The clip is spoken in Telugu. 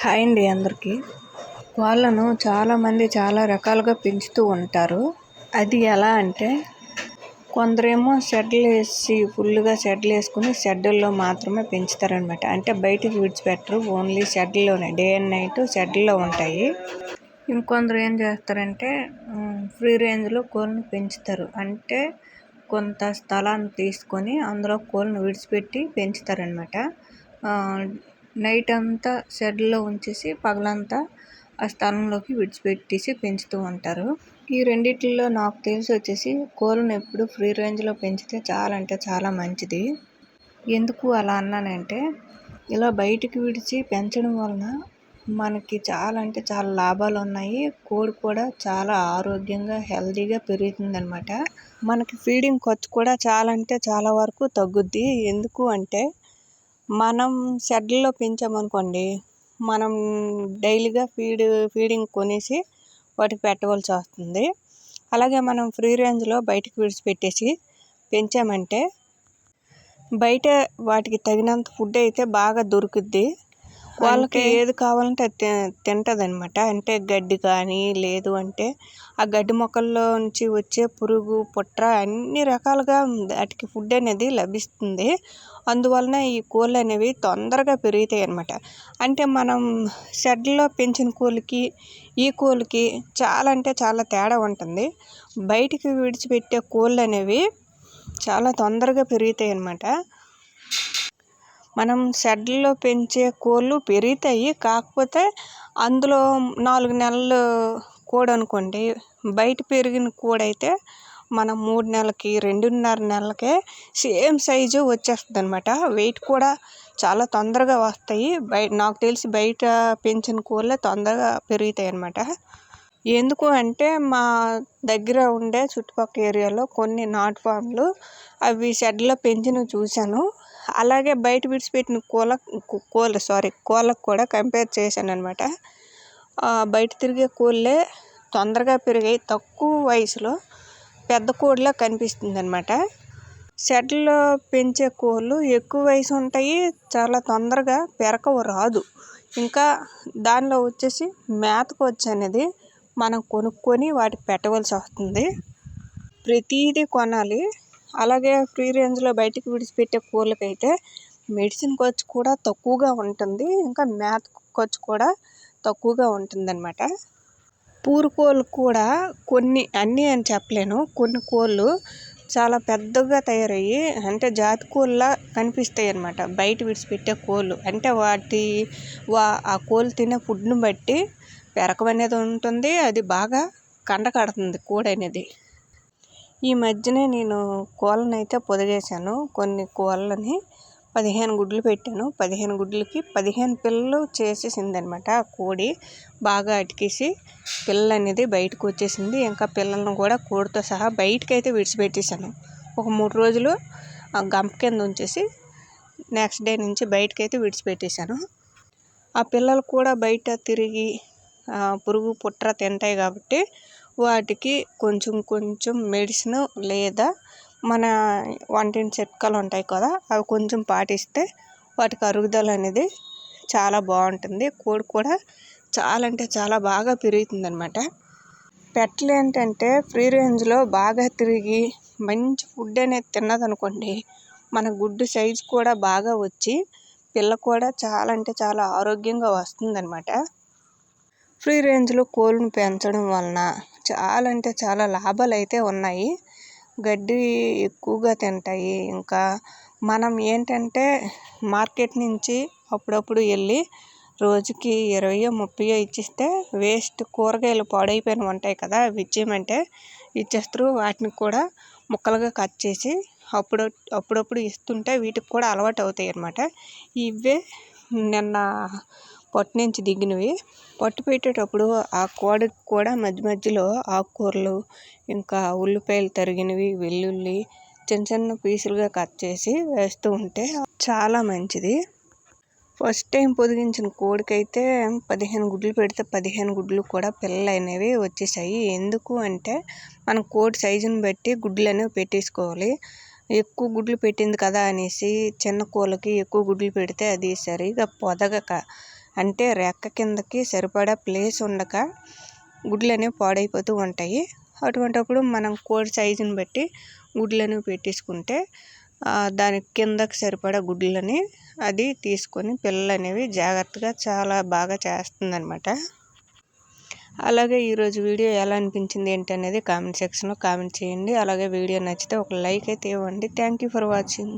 హాయ్ అండి అందరికీ. కోళ్ళను చాలామంది చాలా రకాలుగా పెంచుతూ ఉంటారు. అది ఎలా అంటే కొందరేమో ఫుల్గా షెడ్లు వేసుకుని షెడ్యూల్లో మాత్రమే పెంచుతారనమాట. అంటే బయటికి విడిచిపెట్టరు, ఓన్లీ షెడ్లోనే డే అండ్ నైట్ షెడ్లో ఉంటాయి. ఇంకొందరు ఏం చేస్తారంటే ఫ్రీ రేంజ్లో కోళ్ళను పెంచుతారు. అంటే కొంత స్థలాన్ని తీసుకొని అందులో కోళ్ళను విడిచిపెట్టి పెంచుతారనమాట. నైట్ అంతా షెడ్లో ఉంచేసి పగలంతా ఆ స్థలంలోకి విడిచిపెట్టేసి పెంచుతూ ఉంటారు. ఈ రెండిట్లో నాకు తెలిసి వచ్చేసి కోళ్ళను ఎప్పుడు ఫ్రీ రేంజ్లో పెంచితే చాలా అంటే చాలా మంచిది. ఎందుకు అలా అన్నానంటే ఇలా బయటికి విడిచి పెంచడం వలన మనకి చాలా అంటే చాలా లాభాలు ఉన్నాయి. కోడి కూడా చాలా ఆరోగ్యంగా హెల్తీగా పెరుగుతుందన్నమాట. మనకి ఫీడింగ్ ఖర్చు కూడా చాలా అంటే చాలా వరకు తగ్గుద్ది. ఎందుకు అంటే మనం షెడ్లో పెంచామనుకోండి, మనం డైలీగా ఫీడింగ్ కొనేసి వాటికి పెట్టవలసి వస్తుంది. అలాగే మనం ఫ్రీ రేంజ్లో బయటికి విడిచిపెట్టేసి పెంచామంటే బయట వాటికి తగినంత ఫుడ్ అయితే బాగా దొరుకుద్ది. వాళ్ళకి ఏది కావాలంటే అది తింటుంది అనమాట. అంటే గడ్డి కానీ, లేదు అంటే ఆ గడ్డి మొక్కల్లో నుంచి వచ్చే పురుగు పుట్ర అన్ని రకాలుగా వాటికి ఫుడ్ అనేది లభిస్తుంది. అందువలన ఈ కోళ్ళు అనేవి తొందరగా పెరుగుతాయి అన్నమాట. అంటే మనం షెడ్లో పెంచిన కోళ్ళకి ఈ కోళ్ళకి చాలా అంటే చాలా తేడా ఉంటుంది. బయటికి విడిచిపెట్టే కోళ్ళు అనేవి చాలా తొందరగా పెరుగుతాయి అన్నమాట. మనం షెడ్లో పెంచే కోళ్ళు పెరుగుతాయి, కాకపోతే అందులో 4 నెలలు కోడి అనుకోండి, బయట పెరిగిన కోడి అయితే మనం 3 నెలలకి 2.5 నెలలకే సేమ్ సైజు వచ్చేస్తుంది అనమాట. వెయిట్ కూడా చాలా తొందరగా వస్తాయి. నాకు తెలిసి బయట పెంచిన కోళ్ళే తొందరగా పెరుగుతాయి అన్నమాట. ఎందుకు అంటే మా దగ్గర ఉండే చుట్టుపక్కల ఏరియాలో కొన్ని నాటు ఫామ్లు అవి షెడ్లో పెంచినవి చూశాను. అలాగే బయట విడిచిపెట్టిన కోళ్ళకు కూడా కంపేర్ చేశాను అనమాట. బయట తిరిగే కోళ్ళే తొందరగా పెరిగాయి, తక్కువ వయసులో పెద్ద కోడిలా కనిపిస్తుంది అనమాట. షెడ్లో పెంచే కోళ్ళు ఎక్కువ వయసు ఉంటాయి, చాలా తొందరగా పెరకవు రాదు. ఇంకా దానిలో వచ్చేసి మేత ఖర్చు అనేది మనం కొనుక్కొని వాటికి పెట్టవలసి వస్తుంది. ప్రతిదీ కొనాలి. అలాగే ఫ్రీ రేంజ్లో బయటికి విడిచిపెట్టే కోళ్ళకైతే మెడిసిన్ ఖర్చు కూడా తక్కువగా ఉంటుంది. ఇంకా మేత ఖర్చు కూడా తక్కువగా ఉంటుందన్నమాట. పూరు కోళ్ళు కూడా అన్నీ అని చెప్పలేను, కొన్ని కోళ్ళు చాలా పెద్దగా తయారయ్యి అంటే జాతి కోళ్ళ కనిపిస్తాయి అన్నమాట. బయట విడిచిపెట్టే కోళ్ళు అంటే ఆ కోళ్ళు తినే ఫుడ్ని బట్టి పెరకం అనేది ఉంటుంది. అది బాగా కండ కడుతుంది కోడి అనేది. ఈ మధ్యనే నేను కోళ్ళని అయితే పొదిగేశాను. కొన్ని కోళ్ళని 15 గుడ్లు పెట్టాను. 15 గుడ్లకి 15 పిల్లలు చేసేసింది అనమాట. కోడి బాగా అటికేసి పిల్లలు అనేది బయటకు వచ్చేసింది. ఇంకా పిల్లలను కూడా కోడితో సహా బయటకు అయితే విడిచిపెట్టేశాను. ఒక 3 రోజులు గంప కింద ఉంచేసి నెక్స్ట్ డే నుంచి బయటకైతే విడిచిపెట్టేశాను. ఆ పిల్లలు కూడా బయట తిరిగి పురుగు పుట్ర తింటాయి కాబట్టి వాటికి కొంచెం మెడిసిన్ లేదా మన వంటింటి చిట్కాలు ఉంటాయి కదా, అవి కొంచెం పాటిస్తే వాటికి అరుగుదల అనేది చాలా బాగుంటుంది. కోడి కూడా చాలా అంటే చాలా బాగా పెరుగుతుంది అనమాట. పెట్టలు ఏంటంటే ఫ్రీ రేంజ్లో బాగా తిరిగి మంచి ఫుడ్ అనేది తిన్నదనుకోండి, మన గుడ్డు సైజు కూడా బాగా వచ్చి పిల్ల కూడా చాలా అంటే చాలా ఆరోగ్యంగా వస్తుందన్నమాట. ఫ్రీ రేంజ్లో కోళ్ళను పెంచడం వలన చాలా అంటే చాలా లాభాలు అయితే ఉన్నాయి. గడ్డి ఎక్కువగా తింటాయి. ఇంకా మనం ఏంటంటే మార్కెట్ నుంచి అప్పుడప్పుడు వెళ్ళి రోజుకి 20-30 ఇచ్చిస్తే వేస్ట్ కూరగాయలు పాడైపోయినవి ఉంటాయి కదా, అవి ఇచ్చేయమంటే ఇచ్చేస్తారు. వాటిని కూడా ముక్కలుగా కట్ చేసి అప్పుడప్పుడు ఇస్తుంటే వీటికి కూడా అలవాటు అవుతాయి అన్నమాట. ఇవే నిన్న పొట్టు నుంచి దిగినవి. పొట్టు పెట్టేటప్పుడు ఆ కోడికి కూడా మధ్యలో ఆకుకూరలు, ఇంకా ఉల్లిపాయలు తరిగినవి, వెల్లుల్లి చిన్న పీసులుగా కట్ చేసి వేస్తూ ఉంటే చాలా మంచిది. ఫస్ట్ టైం పొదిగించిన కోడికైతే 15 గుడ్లు పెడితే 15 గుడ్లు కూడా పిల్లలు అనేవి వచ్చేసాయి. ఎందుకు అంటే మనం కోడి సైజుని బట్టి గుడ్లు అనేవి పెట్టేసుకోవాలి. ఎక్కువ గుడ్లు పెట్టింది కదా అనేసి చిన్న కోళ్ళకి ఎక్కువ గుడ్లు పెడితే అది సరిగా పొదగక అంటే రెక్క కిందకి సరిపడా ప్లేస్ ఉండక గుడ్లు అనేవి పాడైపోతూ ఉంటాయి. అటువంటప్పుడు మనం కోడి సైజుని బట్టి గుడ్లు అనేవి పెట్టేసుకుంటే దానికి కిందకి సరిపడా గుడ్లని అది తీసుకొని పిల్లలు అనేవి జాగ్రత్తగా చాలా బాగా చేస్తుందన్నమాట. అలాగే ఈరోజు వీడియో ఎలా అనిపించింది ఏంటి అనేది కామెంట్ సెక్షన్లో కామెంట్ చేయండి. అలాగే వీడియో నచ్చితే ఒక లైక్ అయితే ఇవ్వండి. Thank you for watching.